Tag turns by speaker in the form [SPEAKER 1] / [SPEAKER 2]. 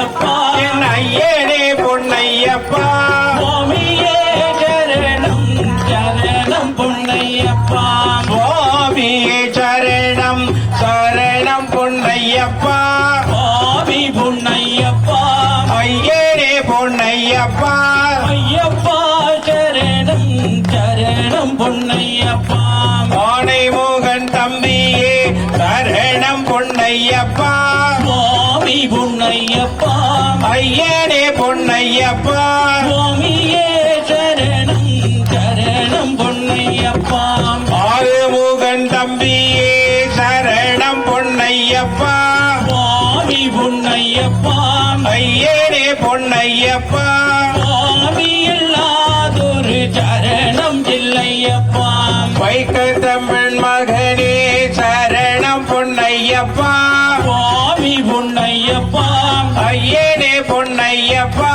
[SPEAKER 1] பொன்னையப்பா
[SPEAKER 2] என் ஐயனே பொன்னையப்பா
[SPEAKER 1] சுவாமியே சரணம் சரணம் பொன்னையப்பா
[SPEAKER 2] சுவாமியே சரணம் சரணம் பொன்னையப்பா
[SPEAKER 1] சுவாமி பொன்னையப்பா
[SPEAKER 2] ஐயனே பொன்னையப்பா
[SPEAKER 1] ஐயப்பா சரணம் சரணம் பொன்னையப்பா
[SPEAKER 2] ஆனை மோகன் தம்பியே சரணம் பொன்னையப்பா
[SPEAKER 1] சுவாமி பொன்னையப்பா
[SPEAKER 2] ஐயனே பொன்னையப்பா
[SPEAKER 1] சுவாமியே சரணம் சரணம் பொன்னையப்பா
[SPEAKER 2] ஆறுமுகன் தம்பியே சரணம் பொன்னையப்பா
[SPEAKER 1] சுவாமி பொன்னையப்பா
[SPEAKER 2] ஐயனே பொன்னையப்பா
[SPEAKER 1] சுவாமி இல்லாதொரு சரணம் இல்லையப்பா
[SPEAKER 2] வைக்க தமிழ் மகனே சரணம் பொன்னையப்பா
[SPEAKER 1] சுவாமி பொன்னையப்பா
[SPEAKER 2] ஐயனே பொன்னையப்பா